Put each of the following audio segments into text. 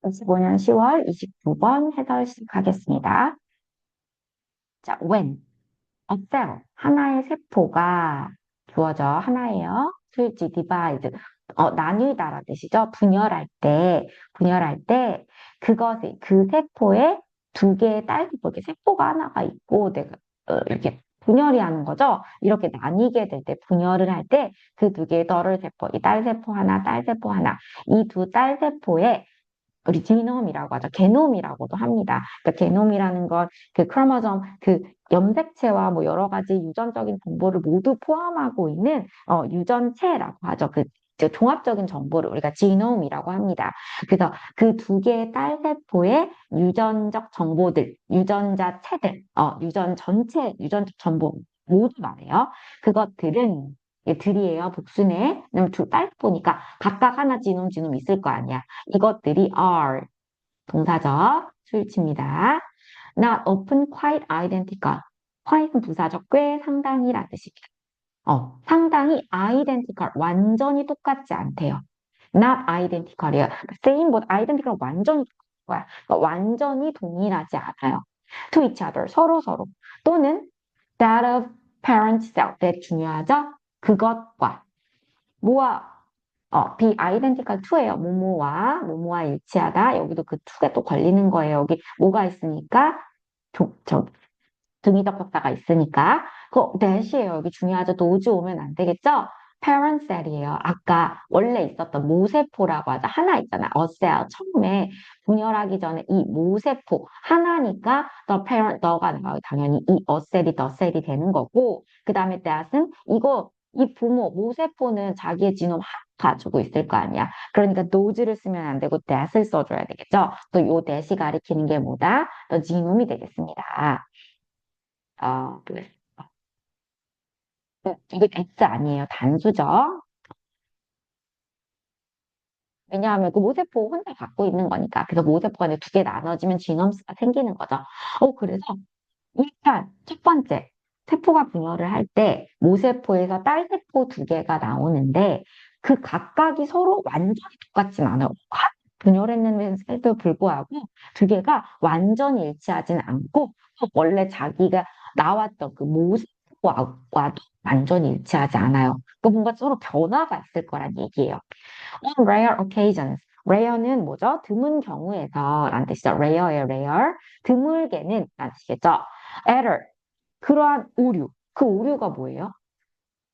2025년 10월 29번 해설 시작하겠습니다. 자, when a cell, 하나의 세포가 주어져 하나예요. 수일지 divide, 나뉘다라는 뜻이죠. 분열할 때 그것이 그 세포에 두 개의 딸세포, 이렇게 세포가 하나가 있고 내가 이렇게 분열이 하는 거죠. 이렇게 나뉘게 될 때, 분열을 할 때 그 두 개의 더를 세포, 이 딸세포 하나, 딸세포 하나, 이 두 딸세포에 우리 지놈이라고 하죠. 게놈이라고도 합니다. 그러니까 게놈이라는 건 그 크로모점, 그 염색체와 뭐 여러 가지 유전적인 정보를 모두 포함하고 있는 유전체라고 하죠. 그 종합적인 정보를 우리가 지놈이라고 합니다. 그래서 그 두 개의 딸세포의 유전적 정보들, 유전자체들, 유전 전체 유전적 정보 모두 말해요. 그것들은 이게 들이에요. 복수네. 왜냐면 두 딸세포니까 각각 하나 지놈 있을 거 아니야. 이것들이 are 동사적 수일치입니다. Not often quite identical. quite은 부사적 꽤 상당히라는 뜻입니다. 상당히 identical 완전히 똑같지 않대요. Not identical이에요. same보다 identical 완전히 똑같은 거야. 그러니까 완전히 동일하지 않아요. To each other 서로 또는 that of parent cell 되게 중요하죠. 그것과 뭐와 be identical to예요. 뭐뭐와 일치하다. 여기도 그 to가 또 걸리는 거예요. 여기 뭐가 있으니까 등위적 격사가 있으니까 그거 that이에요. 여기 중요하죠. those 오면 안 되겠죠? parent cell이에요. 아까 원래 있었던 모세포라고 하자. 하나 있잖아. a cell. 처음에 분열하기 전에 이 모세포 하나니까 the parent, 너가 나가요. 당연히 이 a cell이 the cell이 되는 거고 그 다음에 that은 이 부모, 모세포는 자기의 지놈 하나 가지고 있을 거 아니야. 그러니까 nose를 쓰면 안 되고 that을 써줘야 되겠죠. 또 요 that이 가리키는 게 뭐다? 또 지놈이 되겠습니다. 그래. 이게 X 아니에요. 단수죠. 왜냐하면 그 모세포 혼자 갖고 있는 거니까. 그래서 모세포가 이제 두 개 나눠지면 지nom수가 생기는 거죠. 그래서 일단 첫 번째, 세포가 분열을 할 때 모세포에서 딸세포 두 개가 나오는데 그 각각이 서로 완전히 똑같진 않아요. 분열했는데도 불구하고 두 개가 완전히 일치하진 않고 원래 자기가 나왔던 그 모습과도 완전히 일치하지 않아요. 그 뭔가 서로 변화가 있을 거란 얘기예요. On rare occasions. rare는 뭐죠? 드문 경우에서 라는 뜻이죠. rare예요, rare. 드물게는 라는 뜻이겠죠. error. 그러한 오류. 그 오류가 뭐예요?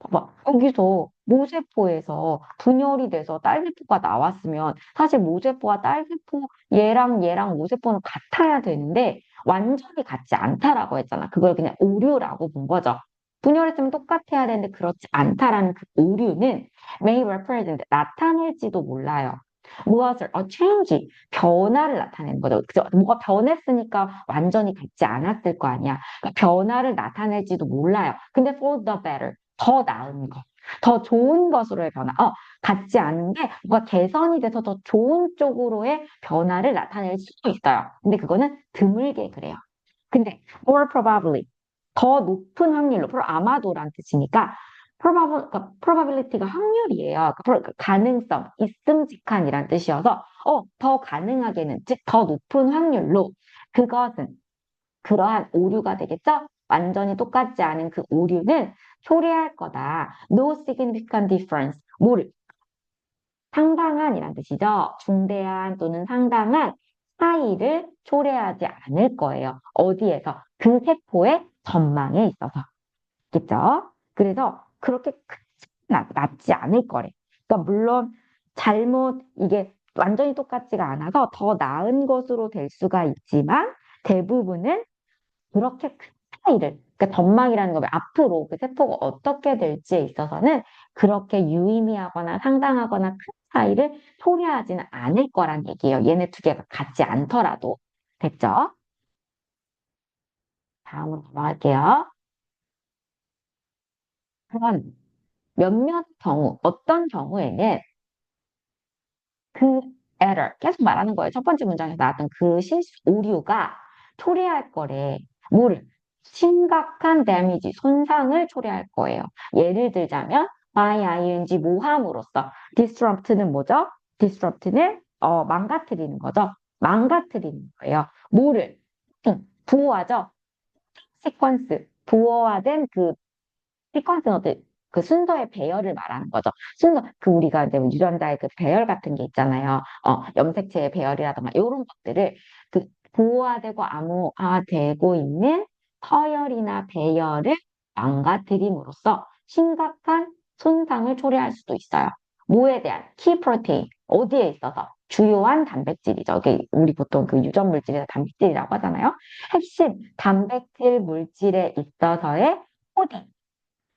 봐봐, 여기서 모세포에서 분열이 돼서 딸세포가 나왔으면 사실 모세포와 딸세포 얘랑 모세포는 같아야 되는데 완전히 같지 않다라고 했잖아. 그걸 그냥 오류라고 본 거죠. 분열했으면 똑같아야 되는데 그렇지 않다라는 그 오류는 may represent 나타낼지도 몰라요. 무엇을 change 변화를 나타내는 거죠. 그죠? 뭐가 변했으니까 완전히 같지 않았을 거 아니야. 그러니까 변화를 나타낼지도 몰라요. 근데 for the better 더 나은 것, 더 좋은 것으로의 변화. 같지 않은 게 뭔가 개선이 돼서 더 좋은 쪽으로의 변화를 나타낼 수도 있어요. 근데 그거는 드물게 그래요. 근데 more probably 더 높은 확률로, 아마도란 뜻이니까 그러니까 probability가 확률이에요. 그러니까 가능성, 있음직한이란 뜻이어서 더 가능하게는, 즉 더 높은 확률로 그것은 그러한 오류가 되겠죠? 완전히 똑같지 않은 그 오류는 초래할 거다. No significant difference. 뭐를? 상당한이란 뜻이죠. 중대한 또는 상당한 차이를 초래하지 않을 거예요. 어디에서? 그 세포의 전망에 있어서. 겠죠? 그래서 그렇게 낮지 않을 거래. 그러니까 물론 이게 완전히 똑같지가 않아서 더 나은 것으로 될 수가 있지만 대부분은 그렇게 큰 차이를, 그러니까 전망이라는 거 앞으로 그 세포가 어떻게 될지에 있어서는 그렇게 유의미하거나 상당하거나 큰 차이를 초래하지는 않을 거란 얘기예요. 얘네 두 개가 같지 않더라도. 됐죠? 다음으로 넘어갈게요. 그런 몇몇 경우, 어떤 경우에는 그 error, 계속 말하는 거예요. 첫 번째 문장에서 나왔던 그 오류가 초래할 거래. 뭐를? 심각한 데미지, 손상을 초래할 거예요. 예를 들자면 by ing 모함으로써 disrupt는 뭐죠? disrupt는 망가뜨리는 거죠. 망가뜨리는 거예요. 뭐를? 부호하죠. 시퀀스. 부호화된 그 시퀀스는 그 순서의 배열을 말하는 거죠. 우리가 이제 유전자의 그 배열 같은 게 있잖아요. 염색체의 배열이라든가 이런 것들을 그 부호화되고 암호화되고 있는 서열이나 배열을 망가뜨림으로써 심각한 손상을 초래할 수도 있어요. 뭐에 대한? 키 프로테인. 어디에 있어서? 주요한 단백질이죠. 우리 보통 그 유전 물질에서 단백질이라고 하잖아요. 핵심 단백질 물질에 있어서의 코딩.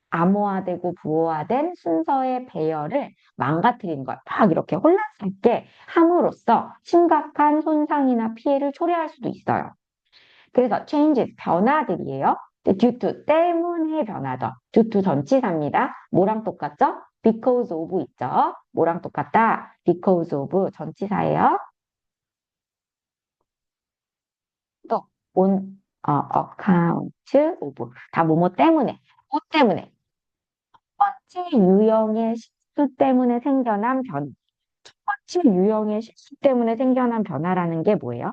암호화되고 부호화된 순서의 배열을 망가뜨리는 걸 막 이렇게 혼란스럽게 함으로써 심각한 손상이나 피해를 초래할 수도 있어요. 그래서 changes, 변화들이에요. due to, 때문에 변하죠. due to 전치사입니다. 뭐랑 똑같죠? because of 있죠. 뭐랑 똑같다? because of 전치사예요. 또 on, account of 다 뭐뭐 때문에, 뭐 때문에 번째 유형의 실수 때문에 생겨난 첫 번째 유형의 실수 때문에 생겨난 변화라는 게 뭐예요?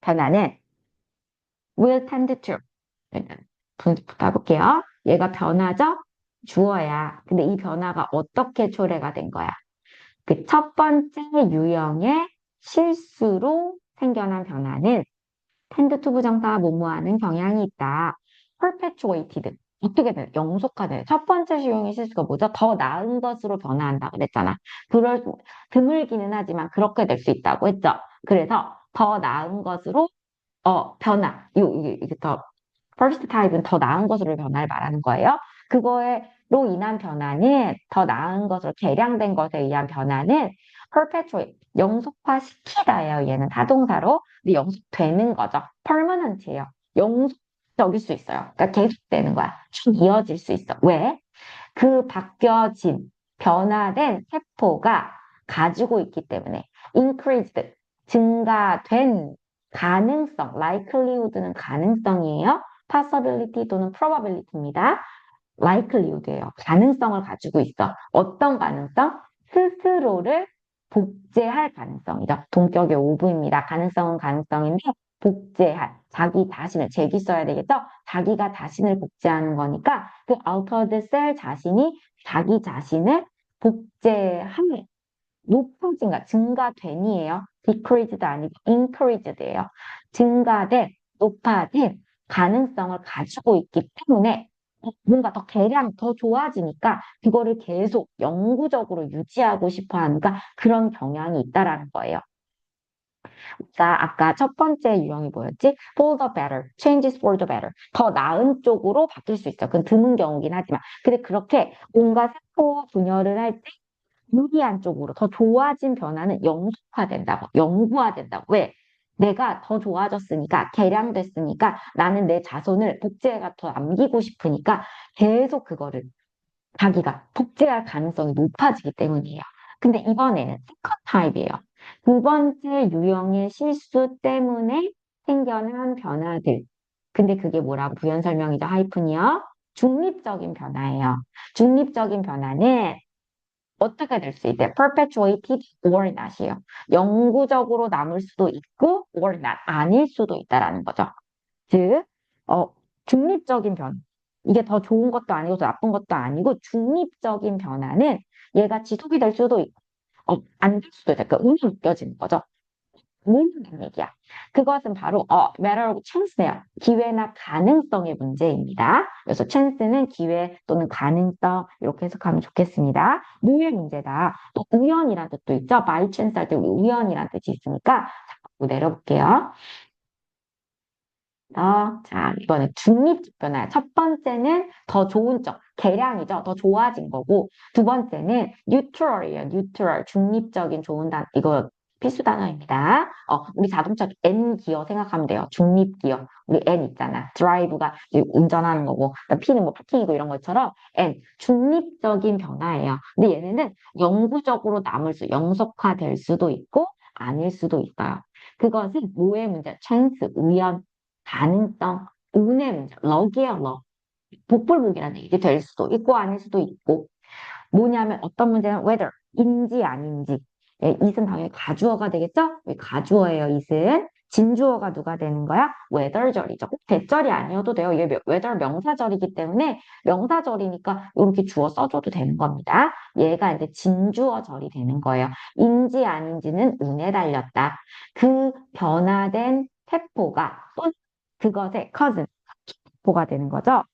변화는 will tend to. 분석부터 해볼게요. 얘가 변화죠? 주어야. 근데 이 변화가 어떻게 초래가 된 거야? 그 첫 번째 유형의 실수로 생겨난 변화는 tend to 부정사가 뭐뭐하는 경향이 있다. perpetuated. 어떻게 돼? 영속화돼. 첫 번째 유형의 실수가 뭐죠? 더 나은 것으로 변화한다 그랬잖아. 드물기는 하지만 그렇게 될 수 있다고 했죠. 그래서 더 나은 것으로 변화. 이게 더 first type은 더 나은 것으로 변화를 말하는 거예요. 그거로 인한 변화는 더 나은 것으로 개량된 것에 의한 변화는 perpetuate, 영속화시키다예요. 얘는 타동사로. 근데 영속되는 거죠. permanent예요. 영속적일 수 있어요. 그러니까 계속되는 거야. 쭉 이어질 수 있어. 왜? 그 바뀌어진, 변화된 세포가 가지고 있기 때문에 increased, 증가된 가능성, likelihood는 가능성이에요. possibility 또는 probability입니다. likelihood예요. 가능성을 가지고 있어. 어떤 가능성? 스스로를 복제할 가능성이죠. 동격의 오브입니다. 가능성은 가능성인데 복제할, 자기 자신을, 제기 써야 되겠죠? 자기가 자신을 복제하는 거니까 그 altered cell 자신이 자기 자신을 복제할 높아진가, 증가된이에요. decreased 아니고 increased예요. 증가된, 높아진 가능성을 가지고 있기 때문에 뭔가 더 개량, 더 좋아지니까 그거를 계속 영구적으로 유지하고 싶어 하니까 그런 경향이 있다라는 거예요. 자, 아까 첫 번째 유형이 뭐였지? For the better, changes for the better. 더 나은 쪽으로 바뀔 수 있어. 그건 드문 경우긴 하지만. 근데 그렇게 뭔가 세포 분열을 할 때 유리한 쪽으로 더 좋아진 변화는 영속화된다고, 영구화된다고. 왜? 내가 더 좋아졌으니까, 개량됐으니까 나는 내 자손을 복제가 더 남기고 싶으니까 계속 그거를 자기가 복제할 가능성이 높아지기 때문이에요. 근데 이번에는 세컨 타입이에요. 두 번째 유형의 실수 때문에 생겨난 변화들. 근데 그게 뭐라고 부연 설명이죠? 하이픈이요. 중립적인 변화예요. 중립적인 변화는 어떻게 될 수 있대? perpetuated or not이에요. 영구적으로 남을 수도 있고 or not, 아닐 수도 있다라는 거죠. 즉, 중립적인 변화. 이게 더 좋은 것도 아니고 더 나쁜 것도 아니고 중립적인 변화는 얘가 지속이 될 수도 있고 안 될 수도 있다. 그러니까 운이 느껴지는 거죠. 무슨 얘기야? 그것은 바로 matter of chance네요. 기회나 가능성의 문제입니다. 그래서 chance는 기회 또는 가능성 이렇게 해석하면 좋겠습니다. 뭐의 문제다. 또 우연이라는 뜻도 있죠. by chance 할 때 우연이라는 뜻이 있으니까 자꾸 내려볼게요. 자, 이번에 중립적 변화. 첫 번째는 더 좋은 점, 개량이죠. 더 좋아진 거고, 두 번째는 뉴트럴이에요. 뉴트럴, 중립적인 좋은 이거 필수 단어입니다. 우리 자동차 N 기어 생각하면 돼요. 중립 기어. 우리 N 있잖아. 드라이브가 운전하는 거고, P는 뭐 파킹이고 이런 것처럼 N, 중립적인 변화예요. 근데 얘네는 영구적으로 영속화될 수도 있고, 아닐 수도 있어요. 그것은 뭐의 문제? 찬스, 우연, 가능성, 운의 문제, 럭이에요, 럭. 복불복이라는 얘기 될 수도 있고 아닐 수도 있고 뭐냐면 어떤 문제는 whether, 인지 아닌지 예, it은 당연히 가주어가 되겠죠? 여기 가주어예요, it은. 진주어가 누가 되는 거야? weather절이죠. 꼭 대절이 아니어도 돼요. 이게 weather 명사절이기 때문에 명사절이니까 이렇게 주어 써줘도 되는 겁니다. 얘가 이제 진주어절이 되는 거예요. 인지 아닌지는 운에 달렸다. 그 변화된 세포가 또 그것의 cousin, 세포가 되는 거죠.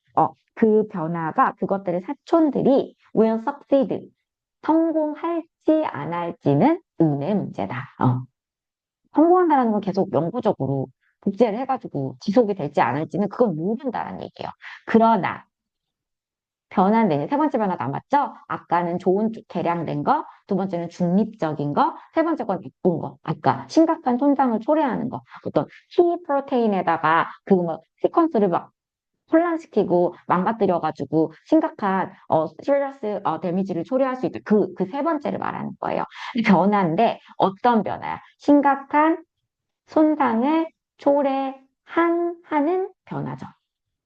그 변화가 그것들의 사촌들이 will succeed, 성공할지 안 할지는 운의 문제다. 성공한다는 건 계속 영구적으로 복제를 해가지고 지속이 될지 안 할지는 그건 모른다는 얘기예요. 그러나 변한 내용, 세 번째 변화 남았죠? 아까는 좋은 쪽 개량된 거, 두 번째는 중립적인 거, 세 번째 건 나쁜 거. 아까 심각한 손상을 초래하는 거. 어떤 키 프로테인에다가 그거 뭐 시퀀스를 막 혼란시키고 망가뜨려가지고 심각한 시리어스 데미지를 초래할 수 있다. 그 세 번째를 말하는 거예요. 변화인데 어떤 변화야? 심각한 손상을 하는 변화죠.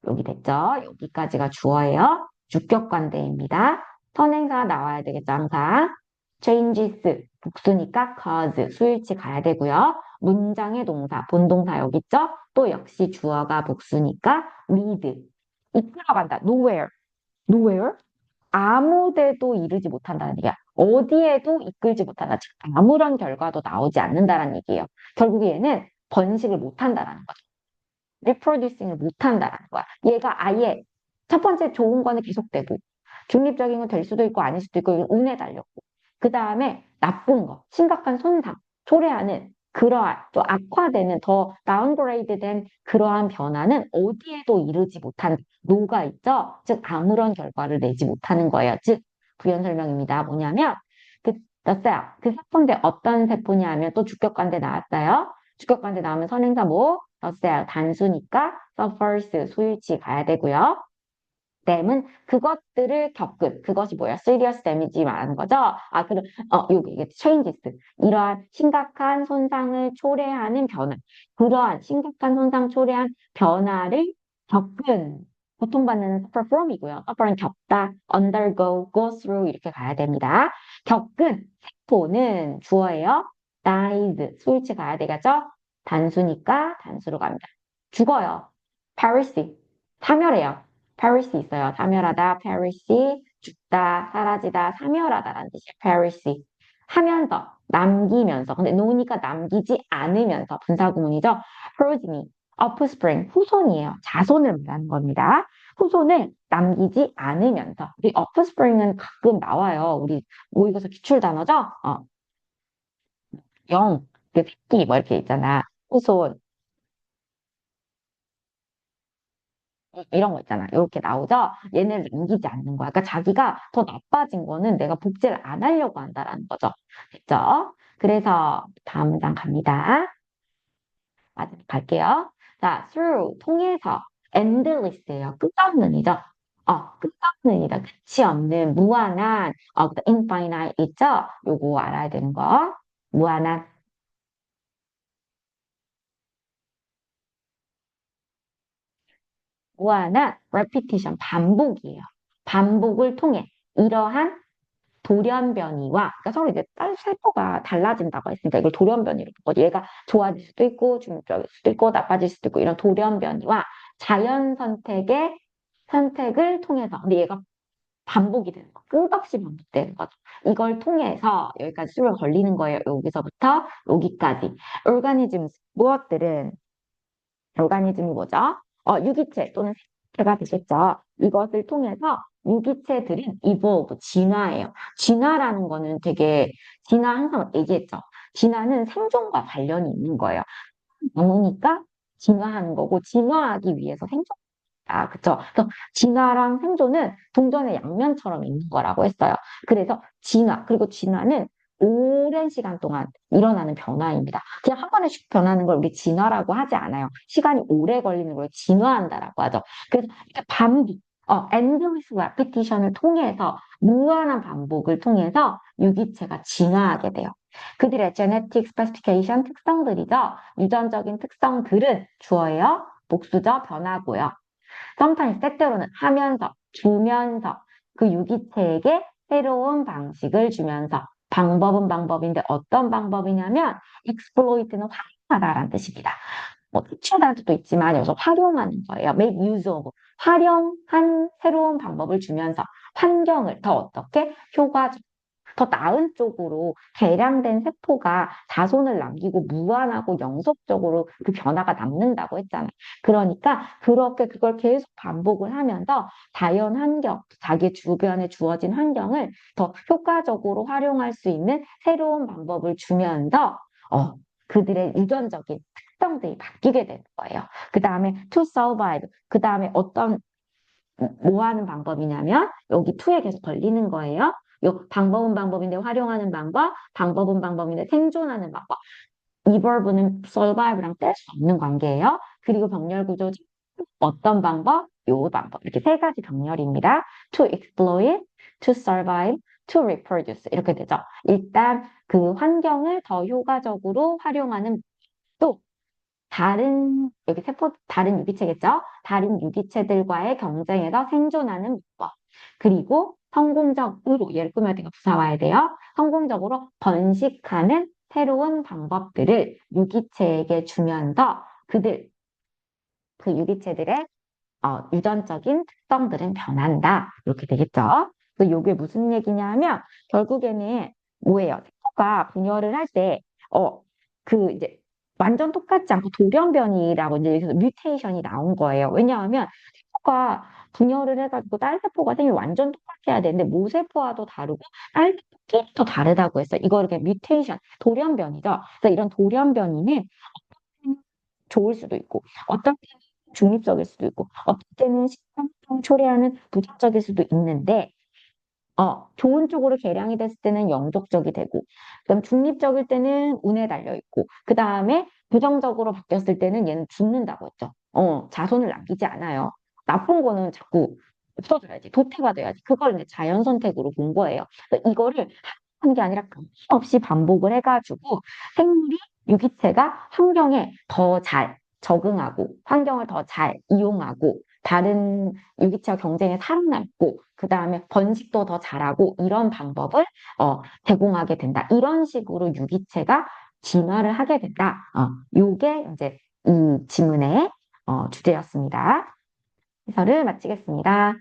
여기 됐죠? 여기까지가 주어예요. 주격관대입니다. 선행사가 나와야 되겠죠, 항상. changes, 복수니까 cause, 수일치 가야 되고요. 문장의 동사, 본동사 여기 있죠? 또 역시 주어가 복수니까 lead, 이끌어간다. nowhere, 아무 데도 이르지 못한다는 얘기야. 어디에도 이끌지 못한다. 즉, 아무런 결과도 나오지 않는다는 얘기예요. 결국 얘는 번식을 못한다는 거죠. 리프로듀싱을 못한다라는 거야. 얘가 아예 첫 번째 좋은 거는 계속되고 중립적인 건 될 수도 있고 아닐 수도 있고 운에 달렸고 그 다음에 나쁜 거, 심각한 손상, 초래하는 그러한 또 악화되는 더 다운그레이드된 그러한 변화는 어디에도 이르지 못한 노가 있죠. 즉 아무런 결과를 내지 못하는 거예요. 즉 부연 설명입니다. 뭐냐면 그 떴어요. 그 세포인데 어떤 세포냐면 또 주격관대 나왔어요. 주격관대 나오면 선행사 뭐? 떴어요. 단수니까 suffers 수일치 가야 되고요. 댐은 그것들을 겪은 그것이 뭐야? serious damage 말하는 거죠. 요게 이게 changes 이러한 심각한 손상을 초래하는 변화, 그러한 심각한 손상 초래한 변화를 겪은 고통받는 suffer from이고요. suffer는 겪다, undergo, go through 이렇게 가야 됩니다. 겪은 세포는 주어예요. died 수일치 가야 되겠죠? 단수니까 단수로 갑니다. 죽어요. perish 사멸해요. perish 있어요. 사멸하다, perish, 죽다, 사라지다, 사멸하다라는 뜻이에요. perish. 하면서, 남기면서. 근데 노니까 남기지 않으면서 분사구문이죠. progeny, offspring, 후손이에요. 자손을 말하는 겁니다. 후손을 남기지 않으면서. 우리 offspring은 가끔 나와요. 우리 모의고사 기출 단어죠? 그 새끼 뭐 이렇게 있잖아. 후손. 이런 거 있잖아. 이렇게 나오죠? 얘네를 남기지 않는 거야. 그러니까 자기가 더 나빠진 거는 내가 복제를 안 하려고 한다라는 거죠. 됐죠? 그래서 다음 문장 갑니다. 마지막 갈게요. 자, through, 통해서, endless예요. 끝없는이죠. 끝없는이다. 끝이 없는, 무한한, infinite 있죠? 요거 알아야 되는 거. 무한한, 무한한 repetition, 반복이에요. 반복을 통해 이러한 돌연변이와 그러니까 서로 이제 세포가 달라진다고 했으니까 이걸 돌연변이로 보고 얘가 좋아질 수도 있고 중립적일 수도 있고 나빠질 수도 있고 이런 돌연변이와 자연 선택의 선택을 통해서 근데 얘가 반복이 되는 거 끝없이 반복되는 거죠. 이걸 통해서 여기까지 수가 걸리는 거예요. 여기서부터 여기까지 오르가니즘 무엇들은 오르가니즘이 뭐죠? 유기체 또는 생체가 되겠죠. 이것을 통해서 유기체들은 evolve, 진화예요. 진화라는 거는 되게, 진화 항상 얘기했죠. 진화는 생존과 관련이 있는 거예요. 그러니까 진화하는 거고, 진화하기 위해서 생존, 그쵸? 그래서 진화랑 생존은 동전의 양면처럼 있는 거라고 했어요. 그래서 진화, 그리고 진화는 오랜 시간 동안 일어나는 변화입니다. 그냥 한 번에 슉 변하는 걸 우리 진화라고 하지 않아요. 시간이 오래 걸리는 걸 진화한다라고 하죠. 그래서 이렇게 반복, endless repetition을 통해서 무한한 반복을 통해서 유기체가 진화하게 돼요. 그들의 genetic specification 특성들이죠. 유전적인 특성들은 주어예요. 복수죠. 변하고요. sometimes 때때로는 하면서, 주면서 그 유기체에게 새로운 방식을 주면서 방법은 방법인데 어떤 방법이냐면 exploit는 활용하다라는 뜻입니다. 뭐 teach다도 있지만 여기서 활용하는 거예요. make use of. 활용한 새로운 방법을 주면서 환경을 더 어떻게 효과적 더 나은 쪽으로 개량된 세포가 자손을 남기고 무한하고 영속적으로 그 변화가 남는다고 했잖아요. 그러니까 그렇게 그걸 계속 반복을 하면서 자연 환경, 자기 주변에 주어진 환경을 더 효과적으로 활용할 수 있는 새로운 방법을 주면서 그들의 유전적인 특성들이 바뀌게 되는 거예요. 그 다음에 to survive, 그 다음에 어떤 뭐 하는 방법이냐면 여기 to에 계속 걸리는 거예요. 요 방법은 방법인데 활용하는 방법, 방법은 방법인데 생존하는 방법. 이 verb는 survive랑 뗄 수 없는 관계예요. 그리고 병렬 구조 어떤 방법? 요 방법. 이렇게 세 가지 병렬입니다. to exploit, to survive, to reproduce. 이렇게 되죠. 일단 그 환경을 더 효과적으로 활용하는 또 여기 다른 유기체겠죠? 다른 유기체들과의 경쟁에서 생존하는 방법. 그리고 성공적으로, 예를 꾸며야 되고 부사 와야 돼요. 성공적으로 번식하는 새로운 방법들을 유기체에게 주면서 그 유기체들의 유전적인 특성들은 변한다. 이렇게 되겠죠? 그래서 이게 무슨 얘기냐면, 결국에는 뭐예요? 세포가 분열을 할 때, 이제 완전 똑같지 않고 돌연변이라고 이제 여기서 뮤테이션이 나온 거예요. 왜냐하면 세포가 분열을 해가지고 딸 세포가 생기면 완전 똑같게 해야 되는데 모세포와도 다르고 딸 세포끼리 더 다르다고 했어요. 이거 이렇게 뮤테이션, 돌연변이죠. 그래서 이런 돌연변이는 좋을 수도 있고 어떤 때는 중립적일 수도 있고 어떤 때는 식탐성 초래하는 부정적일 수도 있는데 좋은 쪽으로 개량이 됐을 때는 영족적이 되고 그다음 중립적일 때는 운에 달려 있고 그 다음에 부정적으로 바뀌었을 때는 얘는 죽는다고 했죠. 자손을 남기지 않아요. 나쁜 거는 자꾸 없어져야지 도태가 돼야지 그걸 이제 자연 선택으로 본 거예요. 그래서 이거를 하는 게 아니라 끊임없이 반복을 해가지고 생물이 유기체가 환경에 더 잘 적응하고 환경을 더 잘 이용하고 다른 유기체와 경쟁에 살아남고 그 다음에 번식도 더 잘하고 이런 방법을 제공하게 된다. 이런 식으로 유기체가 진화를 하게 된다. 요게 이제 이 지문의 주제였습니다. 해설을 마치겠습니다.